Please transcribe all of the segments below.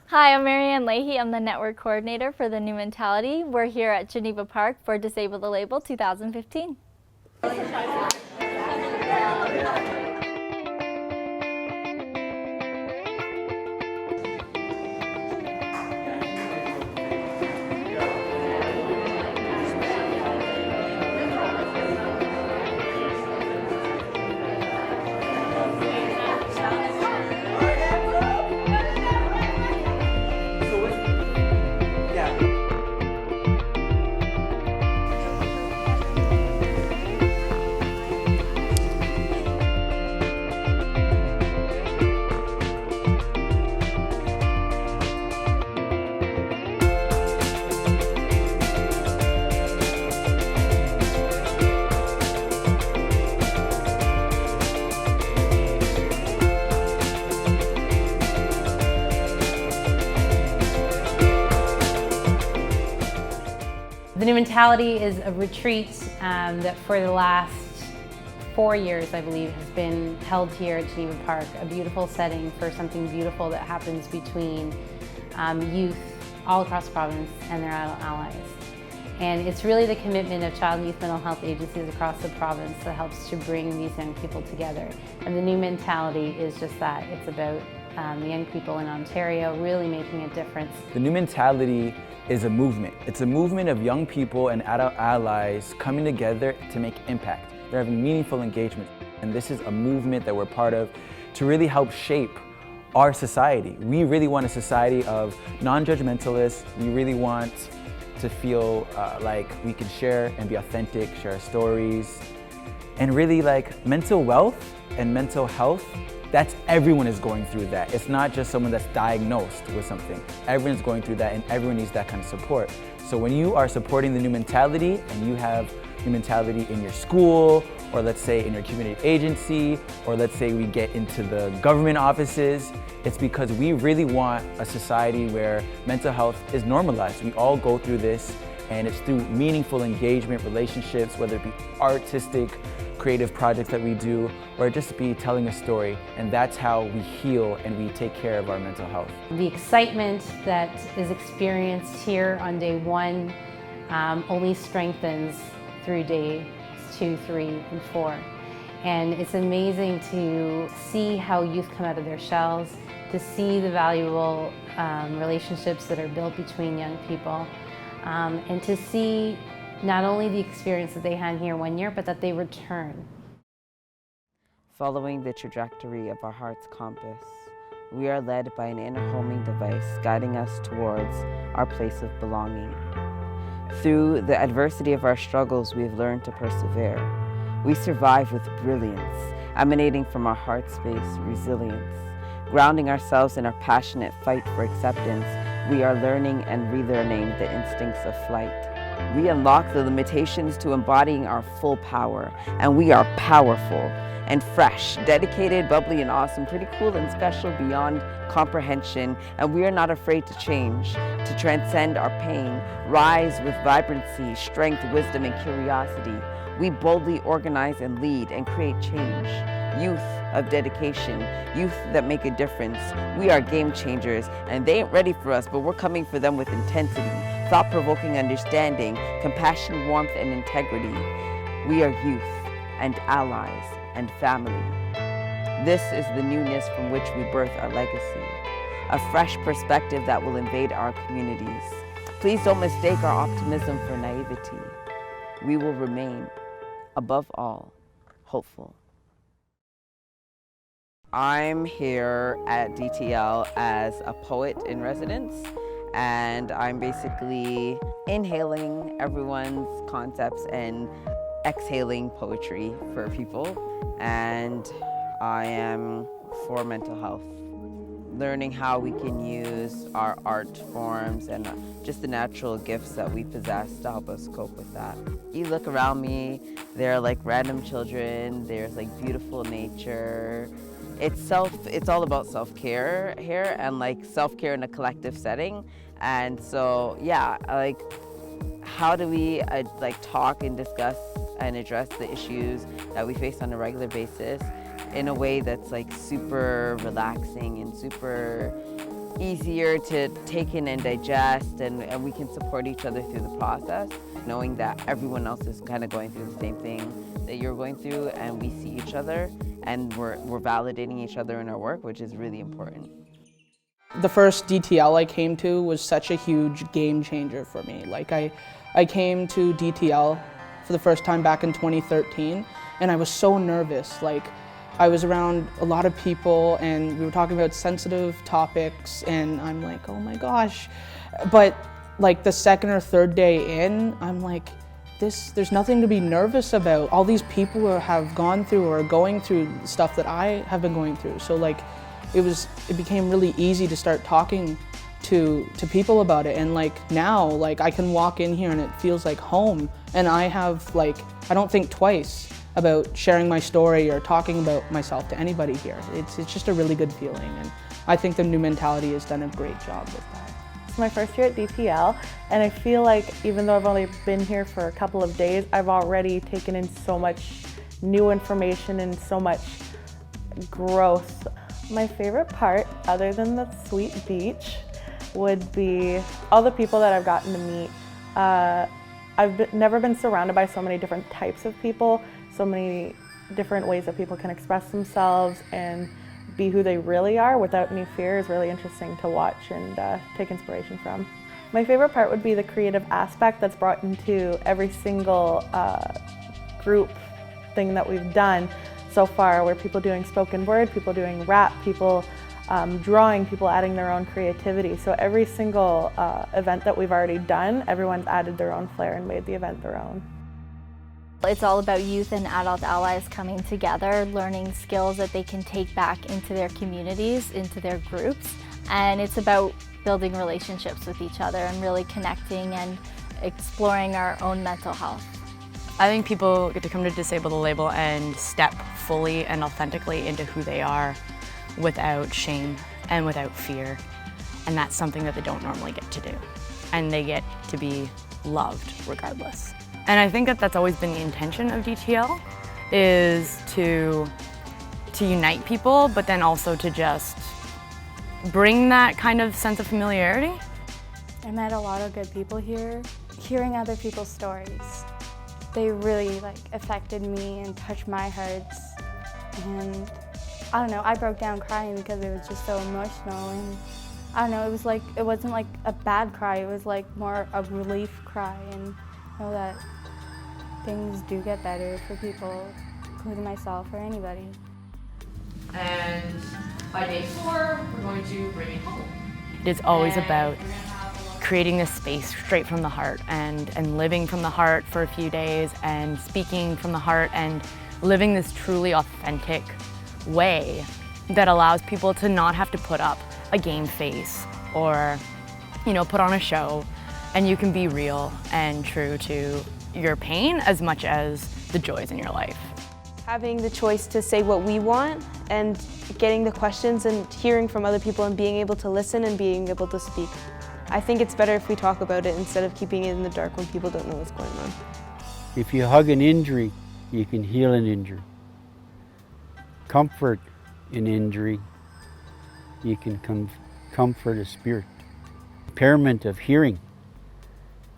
Hi, I'm Marianne Leahy. I'm the Network Coordinator for the New Mentality. We're here at Geneva Park for Disable the Label 2015. The New Mentality is a retreat that for the last 4 years, I believe, has been held here at Geneva Park, a beautiful setting for something beautiful that happens between youth all across the province and their adult allies. And it's really the commitment of child and youth mental health agencies across the province that helps to bring these young people together. And the New Mentality is just that. It's about the young people in Ontario really making a difference. The New Mentality is a movement. It's a movement of young people and adult allies coming together to make impact. They're having meaningful engagement. And this is a movement that we're part of to really help shape our society. We really want a society of non-judgmentalists. We really want to feel like we can share and be authentic, share our stories. And really, like, mental wealth and mental health, that's everyone is going through that. It's not just someone that's diagnosed with something. Everyone's going through that and everyone needs that kind of support. So when you are supporting the New Mentality and you have New Mentality in your school, or let's say in your community agency, or let's say we get into the government offices, it's because we really want a society where mental health is normalized. We all go through this, and it's through meaningful engagement, relationships, whether it be artistic, creative projects that we do, or just be telling a story. And that's how we heal and we take care of our mental health. The excitement that is experienced here on day 1 only strengthens through days 2, 3, and 4. And it's amazing to see how youth come out of their shells, to see the valuable relationships that are built between young people, and to see not only the experience that they had here 1 year, but that they return. Following the trajectory of our heart's compass, we are led by an inner homing device guiding us towards our place of belonging. Through the adversity of our struggles, we have learned to persevere. We survive with brilliance, emanating from our heart space, resilience. Grounding ourselves in our passionate fight for acceptance, we are learning and relearning the instincts of flight. We unlock the limitations to embodying our full power, and we are powerful and fresh, dedicated, bubbly, and awesome, pretty cool and special beyond comprehension, and we are not afraid to change, to transcend our pain, rise with vibrancy, strength, wisdom, and curiosity. We boldly organize and lead and create change. Youth of dedication, youth that make a difference. We are game changers, and they ain't ready for us, but we're coming for them with intensity, thought-provoking understanding, compassion, warmth, and integrity. We are youth and allies and family. This is the newness from which we birth our legacy, a fresh perspective that will invade our communities. Please don't mistake our optimism for naivety. We will remain, above all, hopeful. I'm here at DTL as a poet in residence, and I'm basically inhaling everyone's concepts and exhaling poetry for people. And I am for mental health, learning how we can use our art forms and just the natural gifts that we possess to help us cope with that. You look around me, there are like random children, there's like beautiful nature. It's all about self-care here, and like self-care in a collective setting. And so yeah, like how do we like talk and discuss and address the issues that we face on a regular basis in a way that's like super relaxing and super easier to take in and digest, and we can support each other through the process, knowing that everyone else is kind of going through the same thing that you're going through, and we see each other and we're validating each other in our work, which is really important. The first DTL I came to was such a huge game changer for me. Like I came to DTL for the first time back in 2013, and I was so nervous. Like I was around a lot of people and we were talking about sensitive topics, and I'm like, oh my gosh. But like the second or third day in, I'm like, there's nothing to be nervous about. All these people have gone through or are going through stuff that I have been going through. So like it became really easy to start talking to people about it. And like now, like I can walk in here and it feels like home. And I don't think twice about sharing my story or talking about myself to anybody here. It's just a really good feeling. And I think the New Mentality has done a great job with that. It's my first year at DTL, and I feel like even though I've only been here for a couple of days, I've already taken in so much new information and so much growth. My favorite part, other than the sweet beach, would be all the people that I've gotten to meet. I've never been surrounded by so many different types of people, so many different ways that people can express themselves and be who they really are without any fear is really interesting to watch and take inspiration from. My favorite part would be the creative aspect that's brought into every single group thing that we've done so far, where people doing spoken word, people doing rap, people drawing, people adding their own creativity. So every single event that we've already done, everyone's added their own flair and made the event their own. It's all about youth and adult allies coming together, learning skills that they can take back into their communities, into their groups. And it's about building relationships with each other and really connecting and exploring our own mental health. I think people get to come to Disable the Label and step fully and authentically into who they are without shame and without fear. And that's something that they don't normally get to do. And they get to be loved regardless. And I think that that's always been the intention of DTL, is to unite people, but then also to just bring that kind of sense of familiarity. I met a lot of good people here. Hearing other people's stories, they really affected me and touched my hearts. And I don't know, I broke down crying because it was just so emotional. And I don't know, it wasn't like a bad cry, it was like more a relief cry, and know that things do get better for people, including myself or anybody. And by day 4, we're going to bring it home. It's always about creating this space straight from the heart and living from the heart for a few days and speaking from the heart and living this truly authentic way that allows people to not have to put up a game face or, put on a show, and you can be real and true to your pain as much as the joys in your life. Having the choice to say what we want and getting the questions and hearing from other people and being able to listen and being able to speak. I think it's better if we talk about it instead of keeping it in the dark when people don't know what's going on. If you hug an injury, you can heal an injury. Comfort an injury, you can comfort a spirit. Impairment of hearing,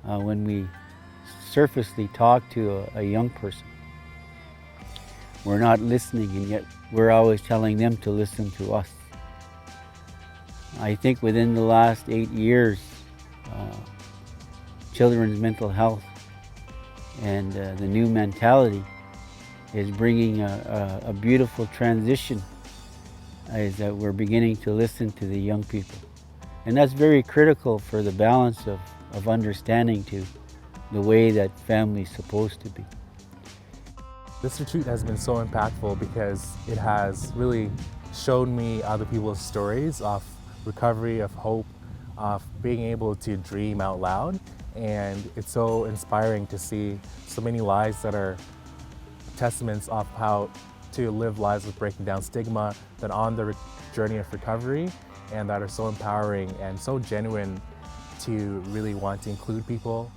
when we surfacely talk to a young person, we're not listening, and yet we're always telling them to listen to us. I think within the last 8 years, children's mental health and the New Mentality is bringing a beautiful transition, is that we're beginning to listen to the young people. And that's very critical for the balance of understanding to the way that family's supposed to be. This retreat has been so impactful because it has really shown me other people's stories of recovery, of hope, of being able to dream out loud. And it's so inspiring to see so many lives that are testaments of how to live lives with breaking down stigma, that on the journey of recovery, and that are so empowering and so genuine to really want to include people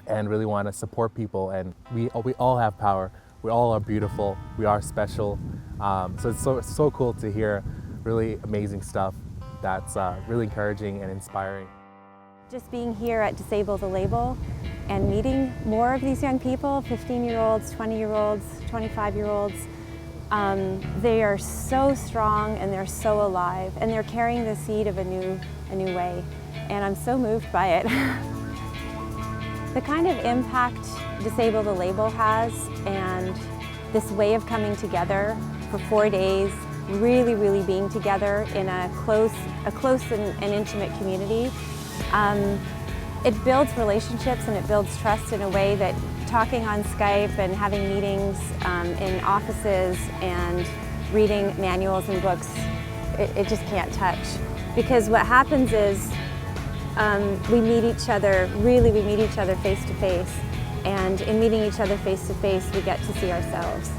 and really want to support people. And we all have power. We all are beautiful. We are special. So it's so cool to hear really amazing stuff that's really encouraging and inspiring. Just being here at Disable the Label and meeting more of these young people, 15-year-olds, 20-year-olds, 25-year-olds, they are so strong and they're so alive and they're carrying the seed of a new way, and I'm so moved by it. The kind of impact Disable the Label has and this way of coming together for 4 days, really being together in a close and intimate community, it builds relationships and it builds trust in a way that talking on Skype and having meetings in offices and reading manuals and books, it just can't touch. Because what happens is we meet each other face to face, and in meeting each other face to face we get to see ourselves.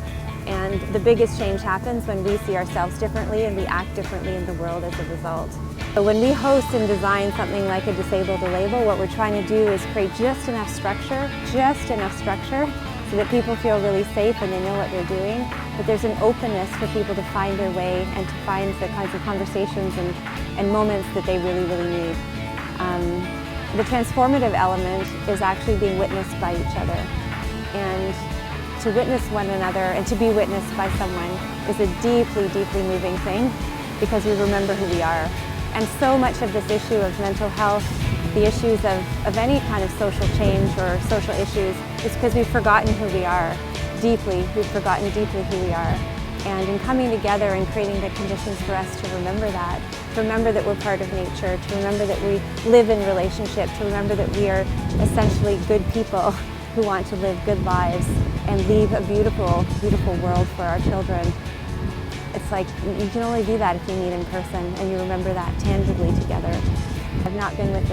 And the biggest change happens when we see ourselves differently and we act differently in the world as a result. So when we host and design something like a Disable the Label, what we're trying to do is create just enough structure so that people feel really safe and they know what they're doing. But there's an openness for people to find their way and to find the kinds of conversations and moments that they really need. The transformative element is actually being witnessed by each other. And to witness one another and to be witnessed by someone is a deeply moving thing, because we remember who we are. And so much of this issue of mental health, the issues of any kind of social change or social issues, is because we've forgotten who we are deeply. We've forgotten deeply who we are. And in coming together and creating the conditions for us to remember that we're part of nature, to remember that we live in relationship, to remember that we are essentially good people who want to live good lives and leave a beautiful world for our children. It's like you can only do that if you meet in person and you remember that tangibly together. I've not been with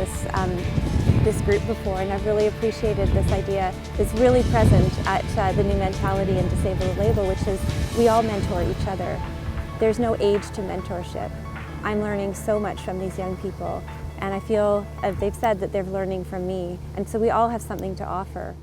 this group before, and I've really appreciated this idea that's really present at the New Mentality and Disable the Label, which is we all mentor each other. There's no age to mentorship. I'm learning so much from these young people, and I feel they've said that they're learning from me, and so we all have something to offer.